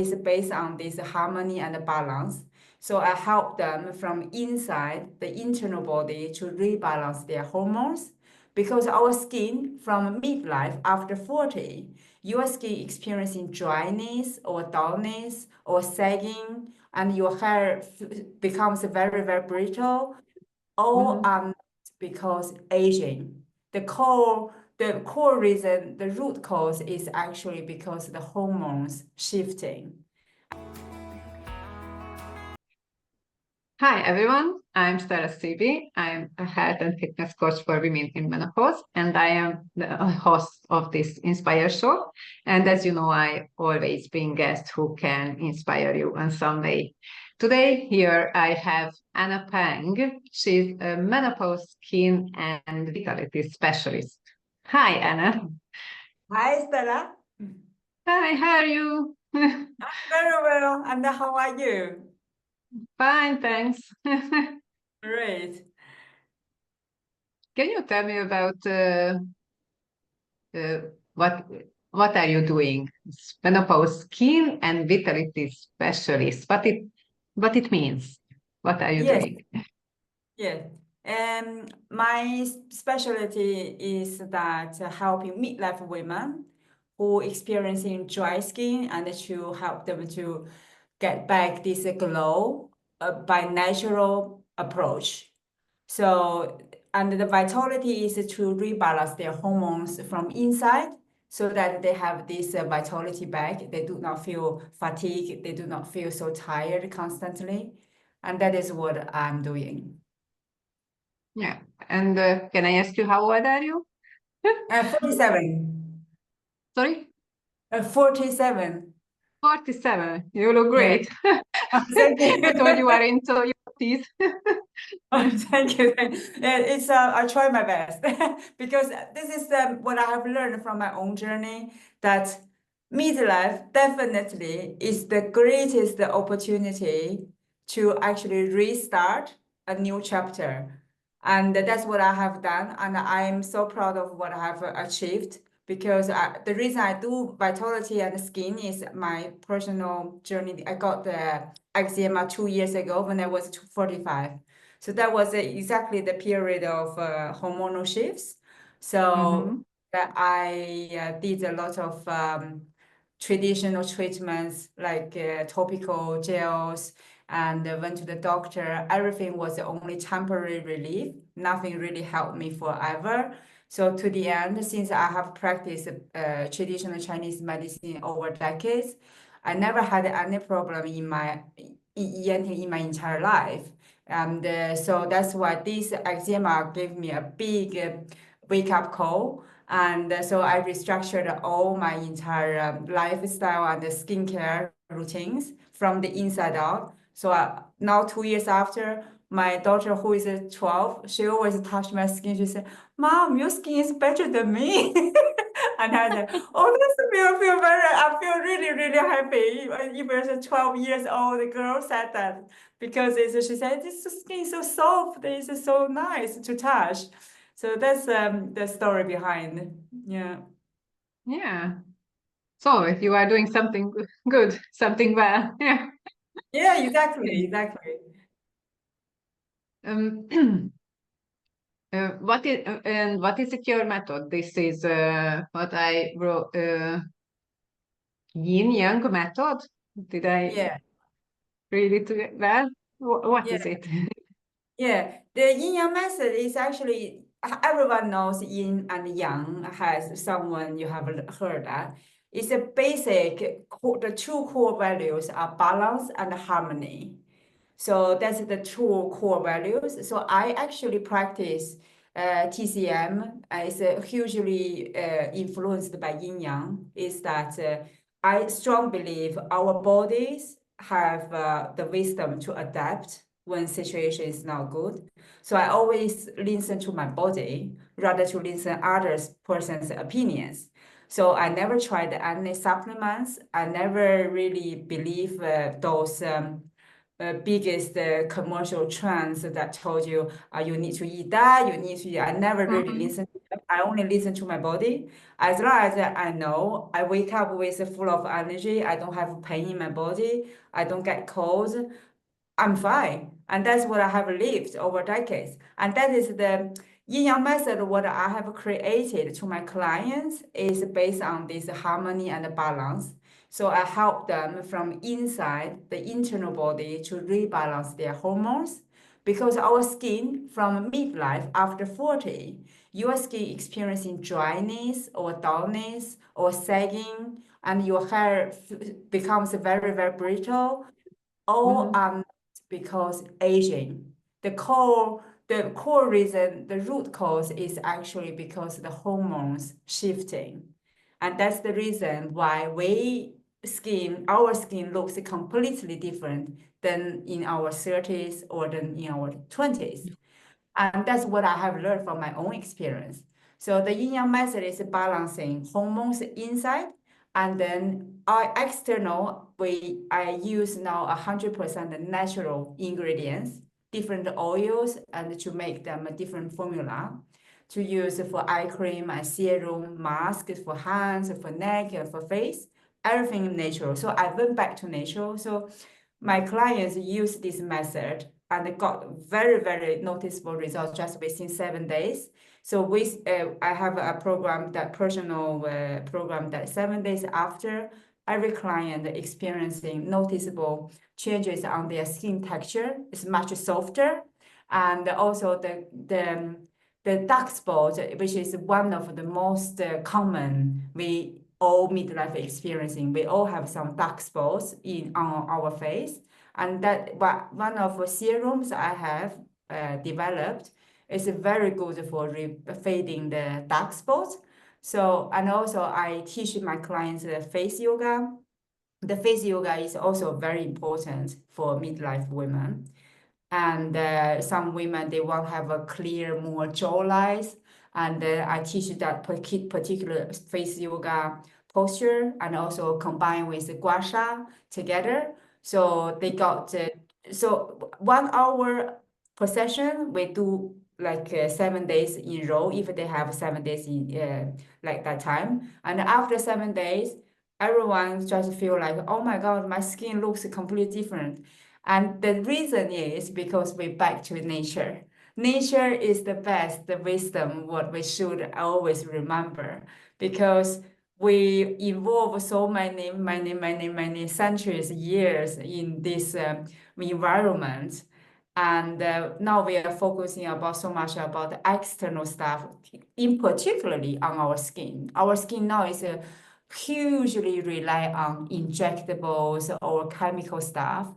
is based on this harmony and balance. So I help them from inside the internal body to rebalance their hormones because our skin from midlife after 40, your skin experiencing dryness or dullness or sagging and your hair becomes very, very brittle, all because aging. The core reason, the root cause is actually because the hormones shifting. Hi everyone, I'm Stella. I'm a health and fitness coach for women in menopause, and I am the host of this Inspire show. And as you know, I always bring guests who can inspire you in some way. Today, here I have Anna Pang. She's a menopause skin and vitality specialist. Hi, Anna. Hi, Stella. Hi, how are you? Very well. And how are you? Fine, thanks. Great. Can you tell me about uh, what what are you doing? Menopause skin and vitality specialist. What it means? What are you Yes, doing? yes. My specialty is that helping midlife women who experiencing dry skin and to help them to get back this glow by natural approach. So, and the vitality is to rebalance their hormones from inside so that they have this vitality back. They do not feel fatigue. They do not feel so tired constantly. And that is what I'm doing. Yeah. And can I ask you how old are you? 47. Sorry? 47. 47. You look Yeah. great. Thank I thought you. you were into your teeth. Oh, thank you. Yeah, I try my best because this is what I have learned from my own journey that midlife definitely is the greatest opportunity to actually restart a new chapter. And that's what I have done. And I am so proud of what I have achieved because the reason I do vitality and skin is my personal journey. I got the eczema 2 years ago when I was 45. So that was exactly the period of hormonal shifts. So Mhm. that I did a lot of traditional treatments like topical gels and went to the doctor. Everything was only temporary relief. Nothing really helped me forever. So to the end, since I have practiced traditional Chinese medicine over decades, I never had any problem in my in my entire life. And so that's why this eczema gave me a big wake-up call. And so I restructured all my entire lifestyle and the skincare routines from the inside out. So now 2 years after, my daughter who is 12, she always touch my skin. She said, "Mom, your skin is better than me." And I said, "Oh, I feel really, really happy." Even as a 12 years old girl said that because she said, "This skin is so soft, it's so nice to touch." So that's the story behind. Yeah. Yeah. So if you are doing something good, something well. Yeah. Yeah, exactly, exactly. Um, what is it your method? This is what I wrote. Yin-Yang Method? Did I Yeah. read it well? What is Yeah. it? Yeah, the yin-yang method is actually everyone knows yin and yang has someone you have heard that. It's a basic the two core values are balance and harmony. So that's the two core values. So I actually practice TCM. It's hugely influenced by yin yang. Is that I strongly believe our bodies have the wisdom to adapt when situation is not good. So I always listen to my body rather to listen others person's opinions. So I never tried any supplements. I never really believe those biggest commercial trends that told you you need to eat that, you need to eat. I never really Mhm. listened to I only listen to my body. As long as I know I wake up with full of energy, I don't have pain in my body, I don't get cold, I'm fine. And that's what I have lived over decades. And that is the Yin-Yang method, what I have created to my clients is based on this harmony and balance. So I help them from inside the internal body to rebalance their hormones because our skin from midlife after 40, your skin experiencing dryness or dullness or sagging and your hair becomes very, very brittle all Mhm. because aging. The core reason, the root cause is actually because the hormones shifting. And that's the reason why our skin looks completely different than in our 30s or than in our 20s. And that's what I have learned from my own experience. So the yin yang method is balancing hormones inside and then our external, I use now 100% natural ingredients, different oils, and to make them a different formula to use for eye cream and serum, masks for hands, for neck, and for face, everything natural. So I went back to natural. So my clients use this method and got very, very noticeable results just within 7 days. So I have a program that personal program that 7 days after every client experiencing noticeable changes on their skin texture is much softer, and also the dark spot, which is one of the most common we all midlife experiencing. We all have some dark spots on our face, and that one of the serums I have developed is very good for fading the dark spots. So, and also I teach my clients face yoga. The face yoga is also very important for midlife women. And some women, they want to have a clear, more jawlines. And I teach that particular face yoga posture and also combine with the Gua Sha together. So they got, so 1 hour per session, we do like 7 days in row if they have 7 days in like that time. And after 7 days, everyone just feel like, oh my God, my skin looks completely different. And the reason is because we're back to nature. Nature is the best, the wisdom, what we should always remember, because we evolve so many centuries, years in this environment. And now we are focusing about so much about the external stuff, in particularly on our skin. Our skin now is hugely rely on injectables or chemical stuff.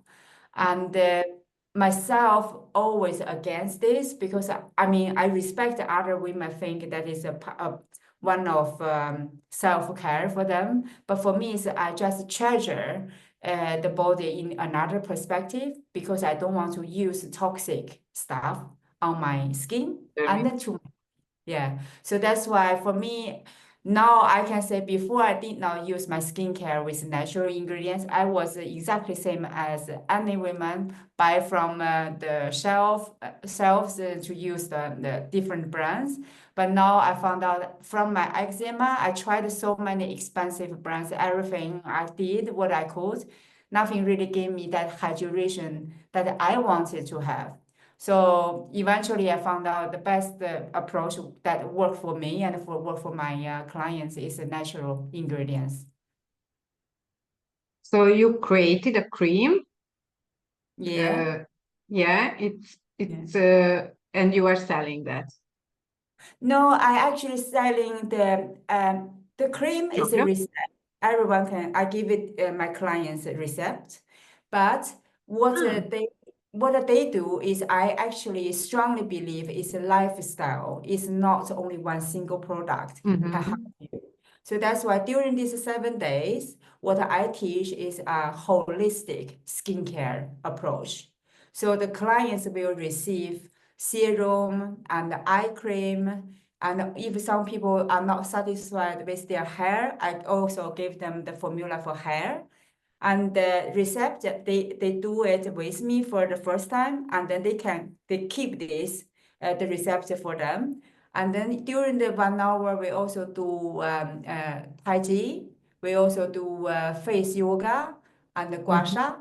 And myself always against this because I mean I respect other women think that is one of self-care for them, but for me is I just treasure the body in another perspective because I don't want to use toxic stuff on my skin and then to yeah, so that's why for me, now I can say before I did not use my skincare with natural ingredients, I was exactly same as any women buy from the shelves to use the different brands. But now I found out from my eczema, I tried so many expensive brands, everything I did what I could. Nothing really gave me that hydration that I wanted to have. So eventually, I found out the best approach that worked for me and work for my clients is the natural ingredients. So you created a cream. Yeah. Uh, yeah, Yeah. and you are selling that. No, I actually selling the cream is a Chocolate? recipe. Everyone can. I give it my clients a recipe, but what Hmm. they do is I actually strongly believe it's a lifestyle. It's not only one single product can help Mhm. you. So that's why during these 7 days, what I teach is a holistic skincare approach. So the clients will receive serum and eye cream. And if some people are not satisfied with their hair, I also give them the formula for hair. And the recept, they do it with me for the first time, and then they keep this the recipe for them. And then during the 1 hour, we also do Tai Chi. We also do face yoga and the Gua Mhm. Sha.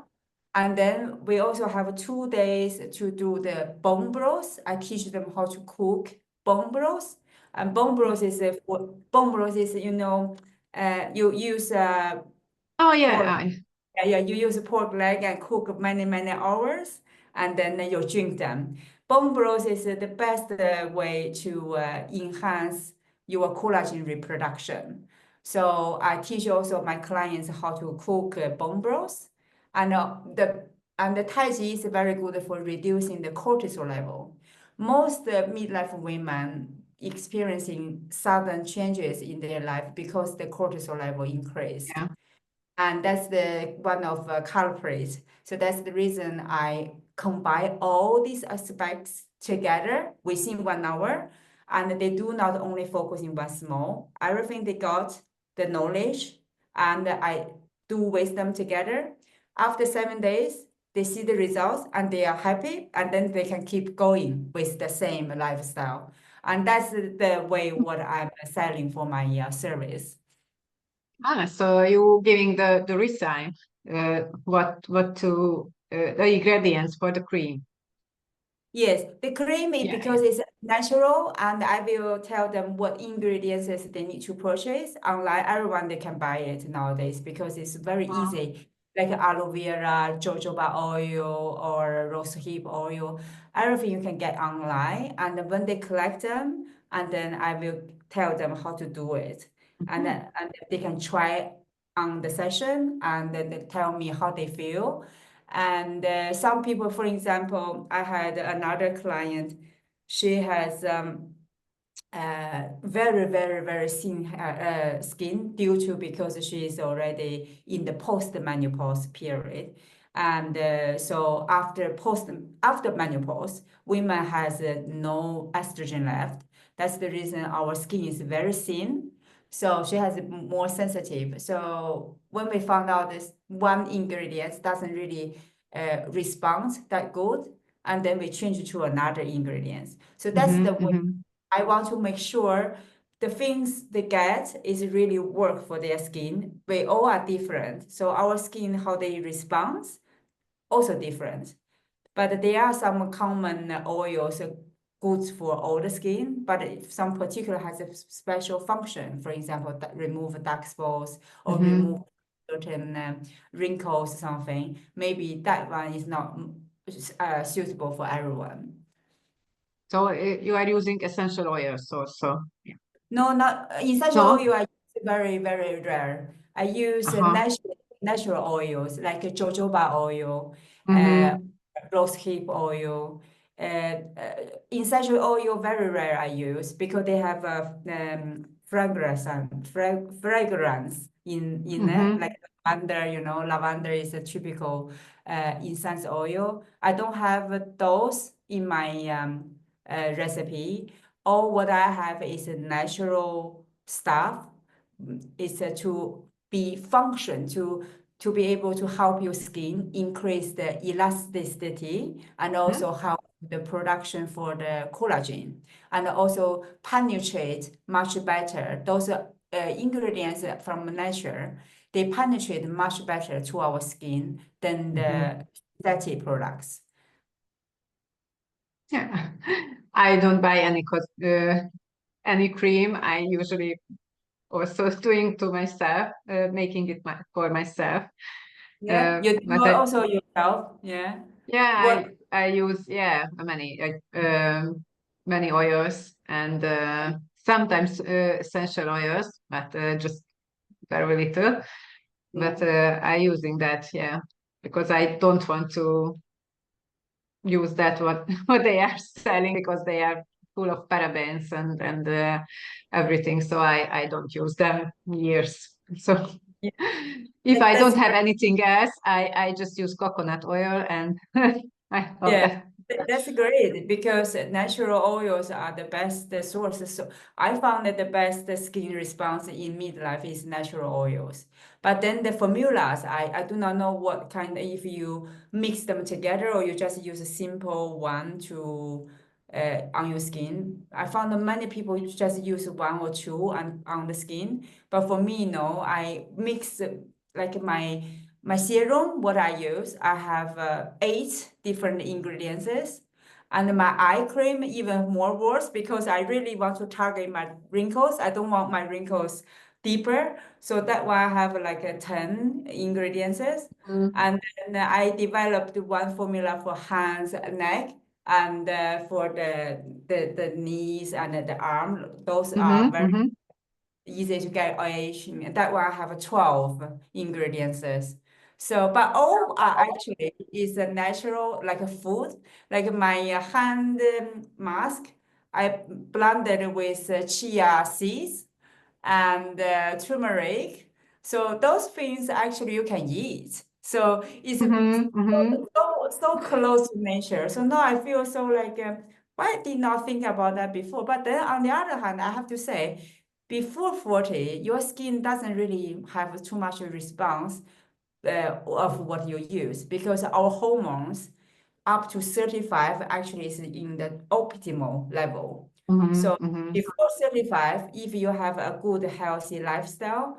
And then we also have 2 days to do the bone broth. I teach them how to cook bone broth. And bone broth is bone broth is, you use Oh yeah, pork. Yeah, you use pork leg and cook many, many hours, and then you drink them. Bone broth is the best way to enhance your collagen reproduction. So I teach also my clients how to cook bone broth, and the Tai Chi is very good for reducing the cortisol level. Most midlife women experiencing sudden changes in their life because the cortisol level increased, yeah. and that's the one of culprits. So that's the reason I combine all these aspects together within 1 hour, and they do not only focus in one small. Everything they got, the knowledge, and I do with them together. After 7 days, they see the results and they are happy, and then they can keep going with the same lifestyle. And that's the way what I'm selling for my service. So you giving the recipe, what to the ingredients for the cream. Yes, the cream is Yeah, because it's natural, and I will tell them what ingredients they need to purchase. Online, everyone they can buy it nowadays because it's very yeah. easy. Like aloe vera, jojoba oil, or rose hip oil, everything you can get online. And when they collect them, and then I will tell them how to do it, and Mhm. then and they can try on the session, and then they tell me how they feel. And some people, for example, I had another client, she has very, very, very thin skin due to because she is already in the post-menopause period. And so after menopause, women has no estrogen left. That's the reason our skin is very thin. So she has more sensitive. So when we found out this one ingredient doesn't really respond that good, and then we change it to another ingredients. So that's the Mhm, way mhm, I want to make sure the things they get is really work for their skin. We all are different. So our skin, how they respond, also different. But there are some common oils good for all the skin, but if some particular has a special function, for example, remove dark spots or remove mhm. certain wrinkles, something, maybe that one is not suitable for everyone. So you are using essential oils also. Yeah. No, not essential No? oil. I use very, very rare. I use Uh-huh. natural oils like jojoba oil, uh, Mm-hmm. rosehip oil. Essential oil very rare I use because they have a fragrance and fragrance in it, Mm-hmm. like lavender. Lavender is a typical incense oil. I don't have those in my recipe. All what I have is a natural stuff. It's to be function to be able to help your skin increase the elasticity and also help the production for the collagen and also penetrate much better. Those ingredients from nature, they penetrate much better to our skin than Mm-hmm. the synthetic products. Yeah. I don't buy any cream. I usually also doing to myself, making it for myself. Yeah, you do But I, also yourself. Yeah. yeah, What? I use many oils and sometimes essential oils, but just very little. But Yeah. I using that, yeah, because I don't want to use that what what they are selling because they are full of parabens and everything. So I don't use them years. So Yeah. if I That's don't have anything else, I just use coconut oil and I love Yeah, that. that's great because natural oils are the best sources. So I found that the best skin response in midlife is natural oils. But then the formulas, I do not know what kind, if you mix them together or you just use a simple one to on your skin. I found that many people just use one or two on the skin, but for me, no, I mix like my serum. What I use, I have 8 different ingredients. And my eye cream even more worse because I really want to target my wrinkles. I don't want my wrinkles deeper. So that's why I have like a 10 ingredients. And then I developed one formula for hands and neck and for the knees and the arm. Those are very easy to get oil. That one I have 12 ingredients. So, but all are actually is a natural, like a food, like my hand mask. I blended with chia seeds and turmeric. So those things actually you can eat. So it's so close to nature. So now I feel so like, why I did not think about that before? But then on the other hand, I have to say, before 40, your skin doesn't really have too much response of what you use because our hormones up to 35 actually is in the optimal level. So before 35, if you have a good healthy lifestyle,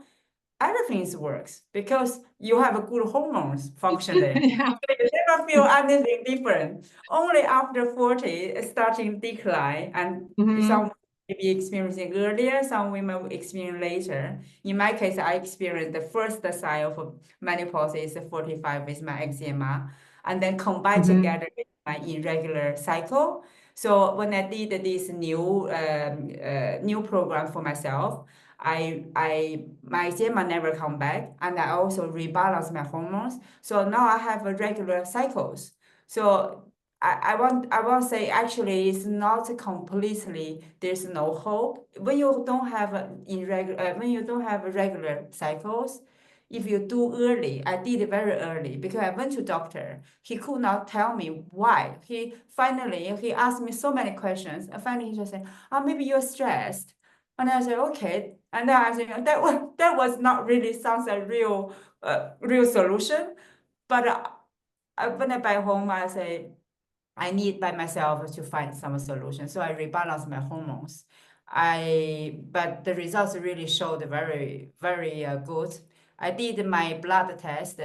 everything works because you have a good hormones functioning. Yeah. So you never feel anything different. Only after 40, it's starting decline, and some maybe experiencing earlier, some women will experience later. In my case, I experienced the first sign of menopause is 45 with my eczema, and then combined together with my irregular cycle. So when I did this new program for myself, my eczema never come back, and I also rebalance my hormones. So now I have a regular cycles. So I want to say actually it's not completely there's no hope when you don't have when you don't have regular cycles. If you do early, I did it very early because I went to doctor. He could not tell me why. He asked me so many questions. And finally he just said, "Oh, maybe you're stressed." And I said, "Okay." And then I said, that was not really sounds like real solution. But when I back home, I say I need by myself to find some solution. So I rebalance my hormones. But the results really showed very, very good. I did my blood test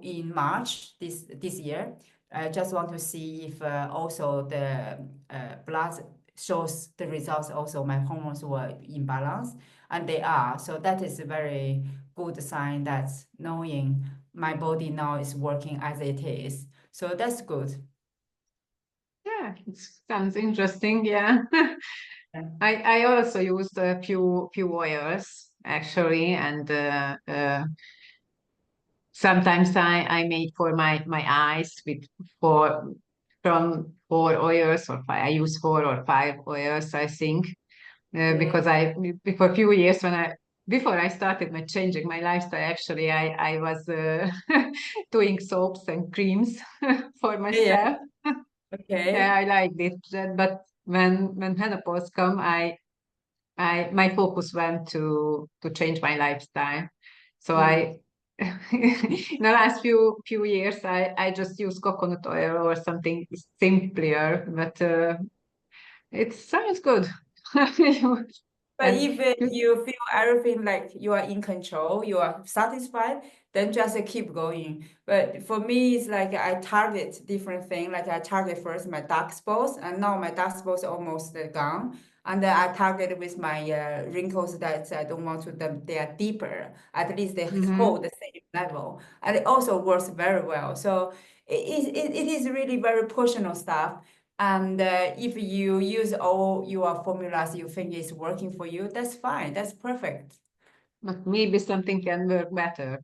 in March this year. I just want to see if also the blood shows the results. Also, my hormones were in balance, and they are. So that is a very good sign that knowing my body now is working as it is. So that's good. Yeah, it sounds interesting. Yeah. I also used a few oils actually, and sometimes I made for my eyes with four from 4 oils or five. I use 4 or 5 oils, I think, Okay. because I before a few years when I before I started my changing my lifestyle, actually I was doing soaps and creams for Yeah, myself. Yeah, okay. I liked it, but when menopause come, I my focus went to change my lifestyle. So Mm. I in the last few years I just use coconut oil or something simpler, but it sounds good. But And if you feel everything like you are in control, you are satisfied, then just keep going. But for me, it's like I target different things. Like I target first my dark spots, and now my dark spots are almost gone. And then I target with my wrinkles that I don't want to them. They are deeper. At least they hold the same level, and it also works very well. So it is really very personal stuff. And if you use all your formulas you think is working for you, that's fine. That's perfect. but maybe something can work better.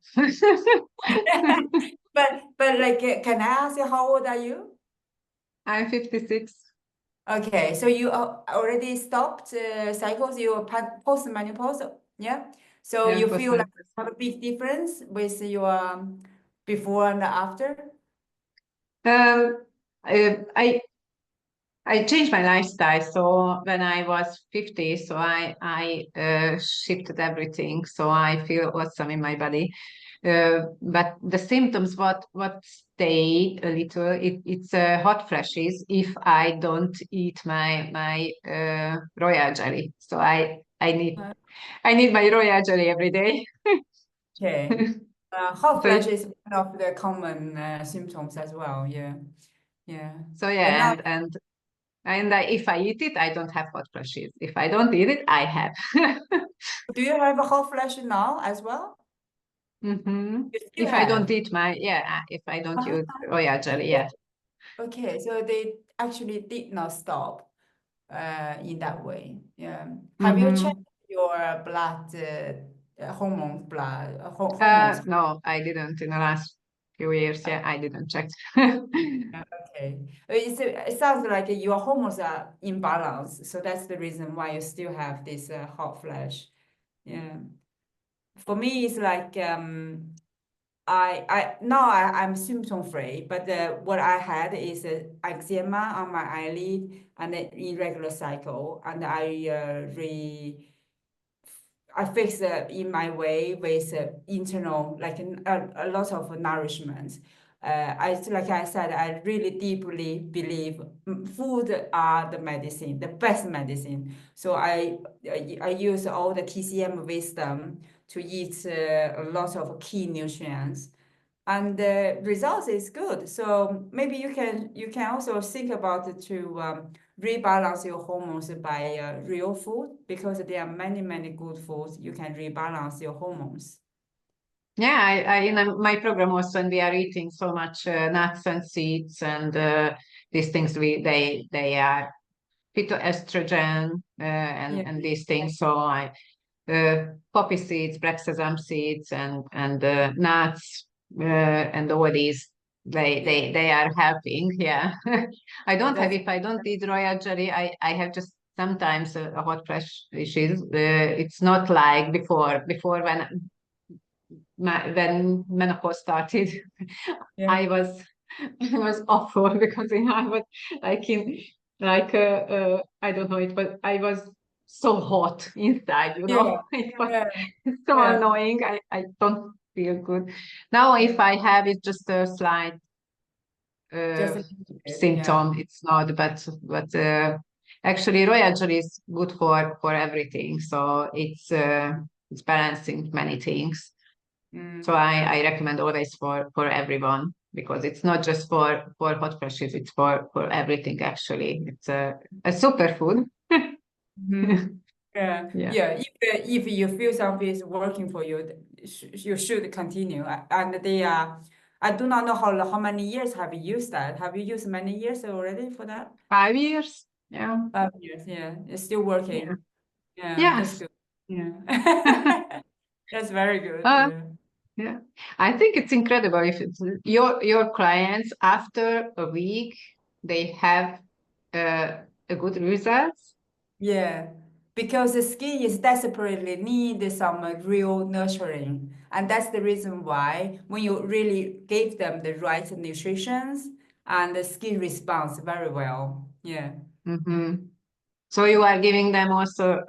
But like, can I ask you how old are you? I'm 56. Okay, so you already stopped cycles. You are post-menopause, yeah. So Yeah, you feel like postmenopause. have a big difference with your before and after. Um, I I changed my lifestyle. So when I was 50, so I shifted everything. So I feel awesome in my body. But the symptoms, what stay a little, it's hot flashes if I don't eat my royal jelly. So Uh, I need my royal jelly every day. Okay. Hot So flash it, is one of the common symptoms as well. Yeah. Yeah. so And yeah, now, if I eat it, I don't have hot flashes. If I don't eat it, I have. do you have a hot flash now as well? Hmm. You still If I don't have. eat if I don't Uh-huh. use royal jelly, yeah. Okay, so they actually did not stop in that way. Yeah. Have you checked Hmm. your blood hormones, hormones? No, I didn't in the last few years. Uh, Yeah, I didn't check. Okay. It sounds like your hormones are imbalanced, so that's the reason why you still have this hot flash. Yeah. For me, it's like I now I'm symptom free, but what I had is eczema on my eyelid and an irregular cycle, and I fix it in my way with internal like a lot of nourishment. Like I said, I really deeply believe food are the medicine, the best medicine. So I use all the TCM wisdom to eat a lot of key nutrients, and the results is good. So maybe you can also think about it to rebalance your hormones by real food, because there are many good foods you can rebalance your hormones. Yeah, I in my program also, when we are eating so much nuts and seeds and these things, they are phytoestrogen Yeah, and these things. So I poppy seeds, black sesame seeds, and nuts and all these. yeah, They are helping. Yeah, I don't have. that's If I don't eat royal jelly, I have just sometimes a hot flash issues. It's not like before. Before when menopause started, yeah, I was I was awful because I was like in I don't know it, but I was so hot inside, yeah, It was yeah, so yeah. annoying. I don't feel good. Now if I have it just a slight Just uh, a little bit, yeah. symptom, it's not, but actually royal jelly is good for everything. So it's balancing many things. So Mm. I recommend always for everyone because it's not just for hot flashes, it's for everything actually. It's a superfood. Mhm. Yeah, Yeah. yeah. If you feel something is working for you, you should continue. And they are. I do not know how many years have you used that. Have you used many years already for that? 5 years. Yeah. 5 years. Yeah, it's still Yeah. working. Yeah, that's Yes. good. Yeah, that's very good. uh, Yeah. yeah. I think it's incredible if it's your clients after a week they have a good results. Yeah, because the skin is desperately need some real nurturing, and that's the reason why when you really give them the right nutrition, and the skin responds very well. Yeah, Hmm. So you are giving them also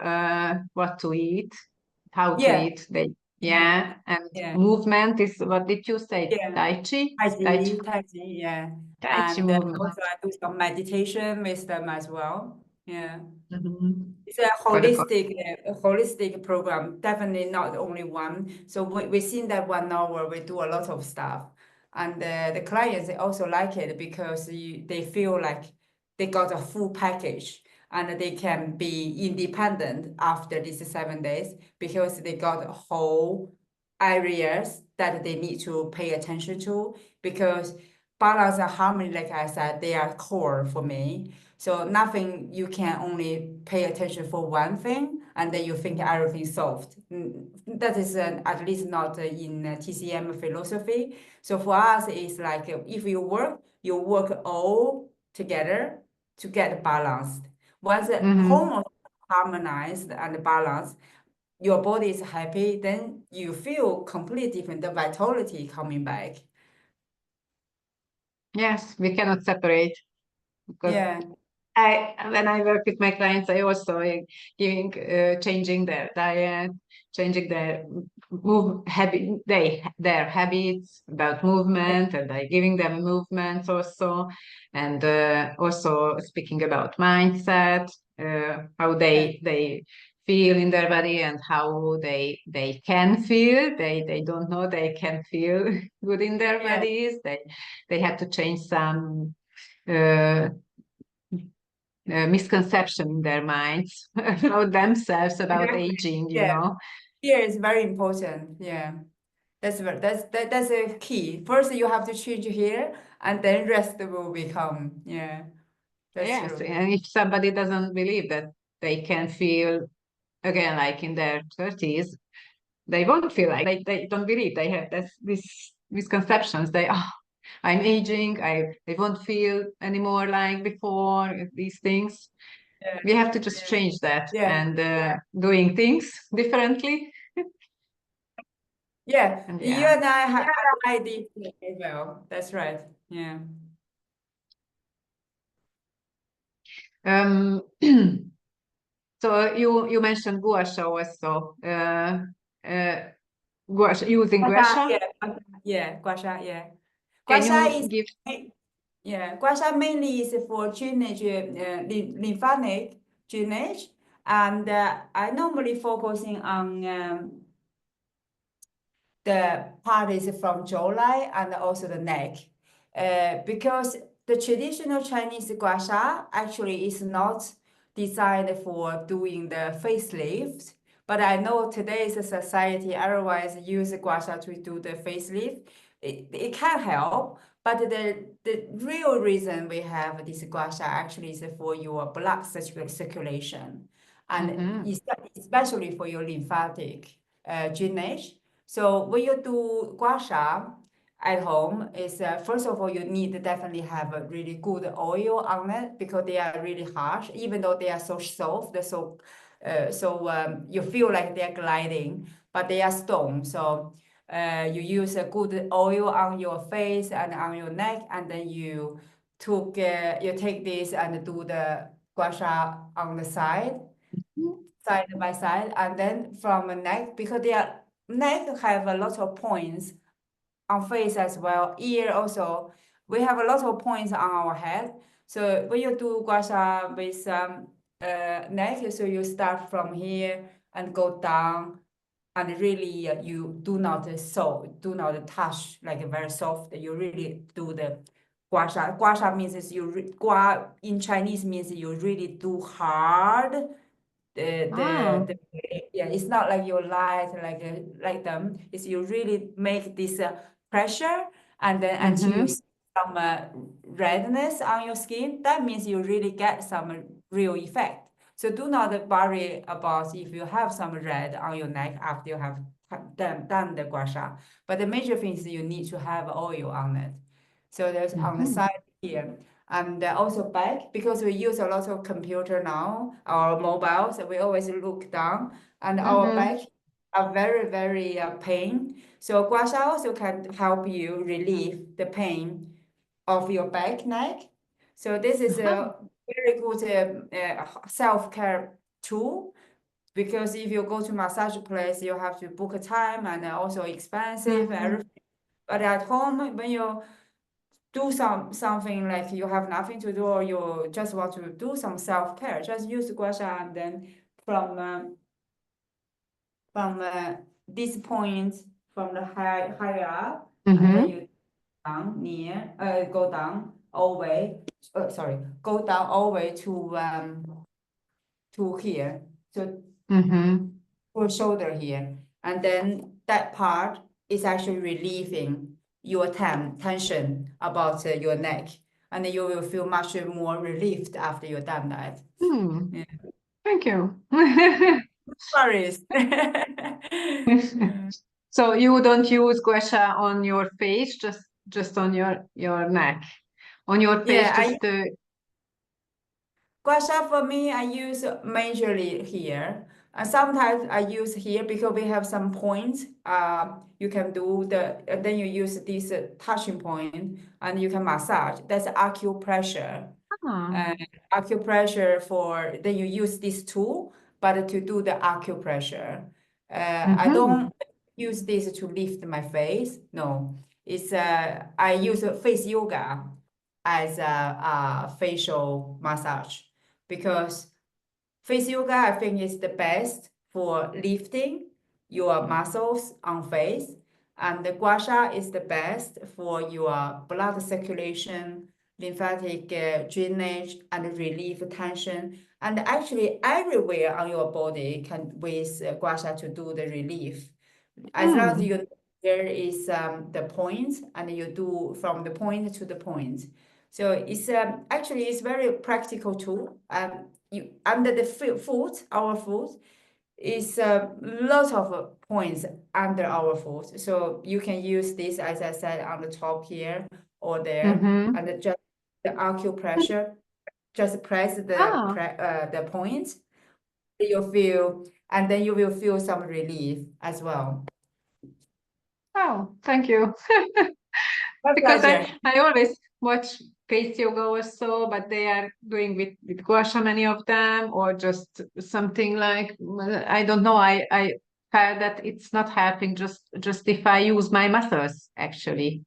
what to eat, how to yeah, eat. They yeah, yeah, and yeah. movement is what did you say? Yeah, Tai Chi, Tai Chi, yeah. Tai Chi And movement. also I do some meditation with them as well. Yeah. Hmm. It's a For the holistic program, definitely not only one. So within that 1 hour, we do a lot of stuff. And the clients, they also like it because they feel like they got a full package, and they can be independent after these 7 days because they got whole areas that they need to pay attention to, because balance and harmony, like I said, they are core for me. So nothing, you can only pay attention for one thing and then you think everything solved. That is at least not in TCM philosophy. So for us, it's like if you work all together to get balanced. Once the hmm. hormones harmonized and balanced, your body is happy, then you feel completely different, the vitality coming back. Yes, we cannot separate because Yeah, when I work with my clients, I also giving changing their diet, changing their their habits about movement, and I giving them movements also, and also speaking about mindset, how Yeah, they feel in their body and how they can feel. They don't know they can feel good in their yeah, bodies. They have to change some. Uh, Misconception in their minds about themselves, about exactly. aging, you Yeah, know. here is very important. Yeah, that's a key. First, you have to change here, and then rest will become. Yeah, that's Yes, true. and if somebody doesn't believe that they can feel again like in their 30s, they won't feel like they don't believe they have these misconceptions. I'm aging, I won't feel anymore like before, these things. Yeah, We have to just yeah, change that yeah, and doing things differently. yeah. And You yeah. and I have ID as well. That's right. Yeah. Um, so you mentioned Gua Sha also. Uh, using Gua Gua Sha, Sha. yeah, Gua Sha, yeah. Gua Can Sha you is give? yeah, Gua Sha mainly is for drainage, lymphatic drainage, and I normally focusing on the part is from jawline and also the neck. Because the traditional Chinese gua sha actually is not designed for doing the facelift. But I know today's society otherwise use gua sha to do the facelift. It can help, but the real reason we have this gua sha actually is for your blood circulation, and Mm-hmm. especially for your lymphatic drainage. So when you do gua sha at home, is first of all you need to definitely have a really good oil on it because they are really harsh, even though they are so soft, you feel like they are gliding, but they are stone. So you use a good oil on your face and on your neck, and then you take this and do the gua sha on the side by side, and then from the neck, because their neck have a lot of points on face as well, ear also. We have a lot of points on our head. So when you do gua sha with neck, so you start from here and go down, and really you do not touch like very soft. You really do the gua sha. Gua sha means is gua in Chinese means you really do hard Ah. yeah, it's not like you light like them. It's you really make this pressure, and then until you Mm-hmm. see some redness on your skin, that means you really get some real effect. So do not worry about if you have some red on your neck after you have done the gua sha. But the major thing is you need to have oil on it. So there's on the Mm-hmm. side here. And also back, because we use a lot of computer now, our mobiles, we always look down, and our Mm-hmm. back are very, very pain. So gua sha also can help you relieve the pain of your back neck. So this is Uh-huh. a very good self-care tool, because if you go to massage place, you have to book a time and also expensive, Mm-hmm. everything. But at home, when you do something like you have nothing to do, or you just want to do some self-care, just use gua sha, and then from this point, from the higher up, and then Mm-hmm. you go down all the way, sorry, go down all the way to here, so Mm-hmm. to shoulder here, and then that part is actually relieving your tension about your neck, and you will feel much more relieved after you're done that. Hmm. Yeah. Thank you. Sorry. So you don't use Gua Sha on your face, just on your neck. On your face, Yeah, just Gua sha for me, I use majorly here. Sometimes I use here because we have some points. You can do then you use this touching point and you can massage. That's acupressure. Ah. Acupressure for, then you use this tool, but to do the acupressure. I Mm-hmm. don't use this to lift my face. No, it's I use face yoga as a facial massage because face yoga, I think, is the best for lifting your muscles on face, and the Gua Sha is the best for your blood circulation, lymphatic drainage, and relieve tension. And actually, everywhere on your body can with Gua Sha to do the relief. As long as Hmm. you know there is the point, and you do from the point to the point. So it's actually it's very practical tool. You under the foot, our foot is a lot of points under our foot. So you can use this, as I said, on the top here or there, Mm-hmm. and just the acupressure, just press Ah, the point. You feel, and then you will feel some relief as well. oh, thank you. My Because pleasure. I always watch face yoga also, but they are doing with Gua Sha, many of them, or just something like, I don't know. I felt that it's not helping just if I use my muscles, actually.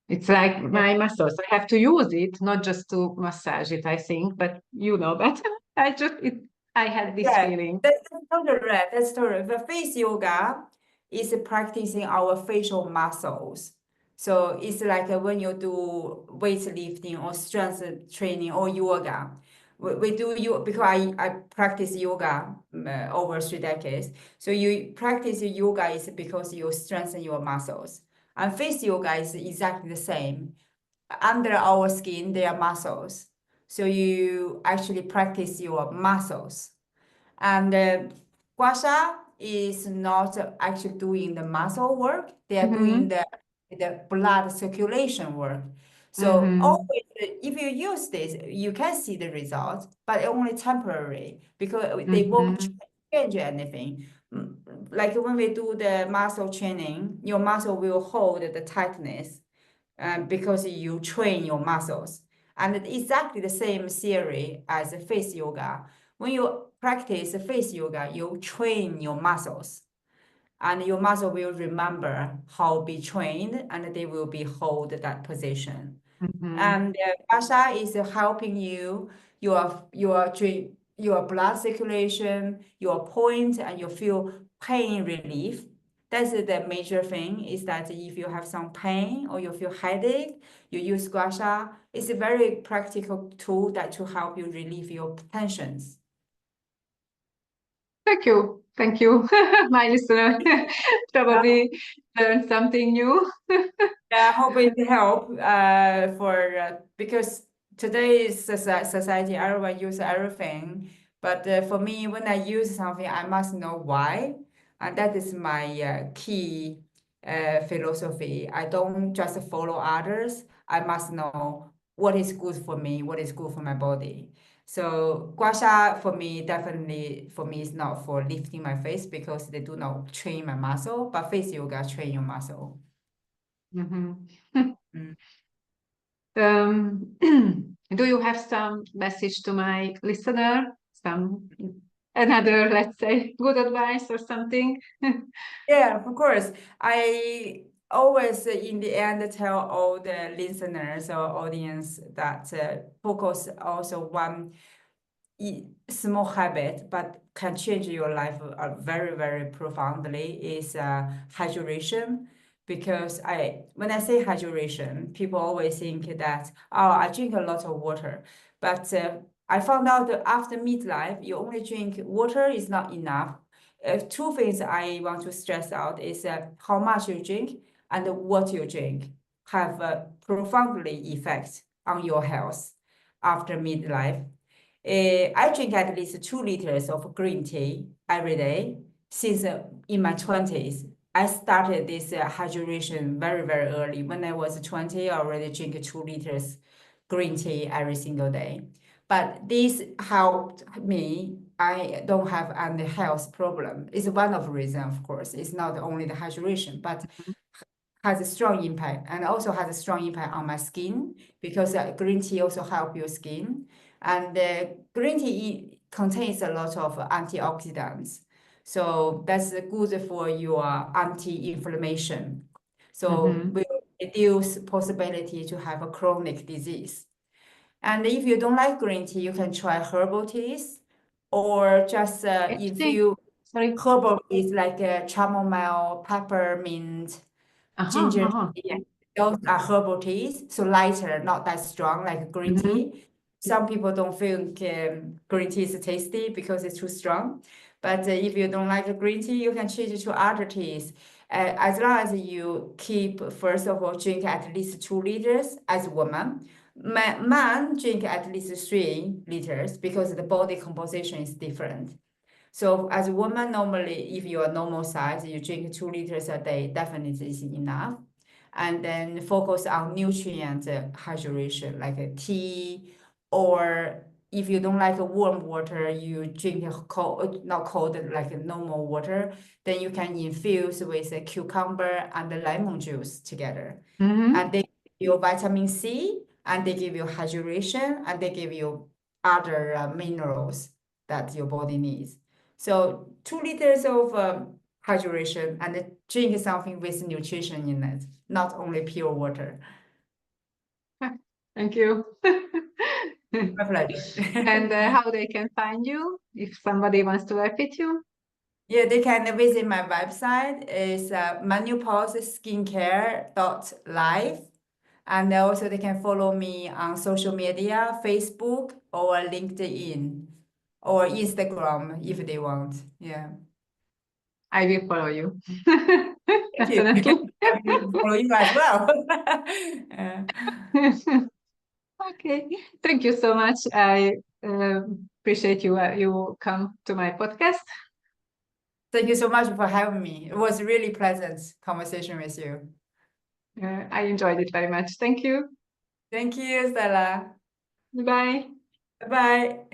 It's like Yeah. my muscles. I have to use it, not just to massage it, I think, but you know better. I had this Yeah, feeling. that's totally right. That's totally. The face yoga is practicing our facial muscles. So it's like when you do weightlifting or strength training or yoga. We do you because I practice yoga over 3 decades. So you practice yoga is because you strengthen your muscles. And face yoga is exactly the same. Under our skin, there are muscles. So you actually practice your muscles. And Gua Sha is not actually doing the muscle work. They are doing Mm-hmm. the blood circulation work. So Mm-hmm. always, if you use this, you can see the results, but only temporary because they won't Mm-hmm. change anything. Like when we do the muscle training, your muscle will hold the tightness because you train your muscles. And exactly the same theory as face yoga. When you practice face yoga, you train your muscles, and your muscle will remember how be trained, and they will be hold that position. Mm-hmm. And Gua Sha is helping you your blood circulation, your point, and you feel pain relief. That's the major thing is that if you have some pain or you feel headache, you use Gua Sha. It's a very practical tool that to help you relieve your tensions. Thank you. Thank you. My listener probably learned something new. Yeah, I hope it help for because today's society, everyone use everything. But for me, when I use something, I must know why, and that is my key philosophy. I don't just follow others. I must know what is good for me, what is good for my body. So Gua Sha for me, definitely for me, is not for lifting my face because they do not train my muscle, but face yoga train your muscle. Mhm. Mm. Do you have some message to my listener? Some another, let's say, good advice or something? Yeah, of course. I always, in the end, tell all the listeners or audience that focus also one small habit, but can change your life very, very profoundly is hydration. Because when I say hydration, people always think that, oh, I drink a lot of water. But I found out that after midlife, you only drink water is not enough. Two things I want to stress out is how much you drink and what you drink have a profoundly effect on your health after midlife. I drink at least 2 liters of green tea every day since in my 20s. I started this hydration very, very early. When I was 20, I already drink 2 liters green tea every single day. But this helped me. I don't have any health problem. It's one of the reasons, of course. It's not only the hydration, but has a strong impact, and also has a strong impact on my skin, because green tea also help your skin. And green tea contains a lot of antioxidants, so that's good for your anti-inflammation. So Mm-hmm. will reduce possibility to have a chronic disease. And if you don't like green tea, you can try herbal teas, or just Interesting. infuse Sorry. herbal teas like chamomile, peppermint, Uh-huh, ginger uh-huh. tea. Those are herbal teas, so lighter, not that strong like green Mm-hmm. tea. Some people don't think green tea is tasty because it's too strong. But if you don't like green tea, you can change to other teas. As long as you keep, first of all, drink at least 2 liters as a woman. Man drink at least 3 liters because the body composition is different. So as a woman, normally, if you are normal size, you drink 2 liters a day, definitely is enough. And then focus on nutrient hydration, like a tea, or if you don't like warm water, you drink cold, not cold, like normal water, then you can infuse with a cucumber and the lemon juice together. Mm-hmm. And they give you vitamin C, and they give you hydration, and they give you other minerals that your body needs. So 2 liters of hydration, and drink something with nutrition in it, not only pure water. Thank you. My pleasure. And how they can find you if somebody wants to work with you? Yeah, they can visit my website. It's menopauseskincare.life. And also they can follow me on social media, Facebook or LinkedIn or Instagram if they want. Yeah. I will follow you. Thank you. Definitely. I will follow you as well. Okay. Thank you so much. I appreciate you come to my podcast. Thank you so much for having me. It was really pleasant conversation with you. I enjoyed it very much. Thank you. Thank you, Stella. Bye. Bye.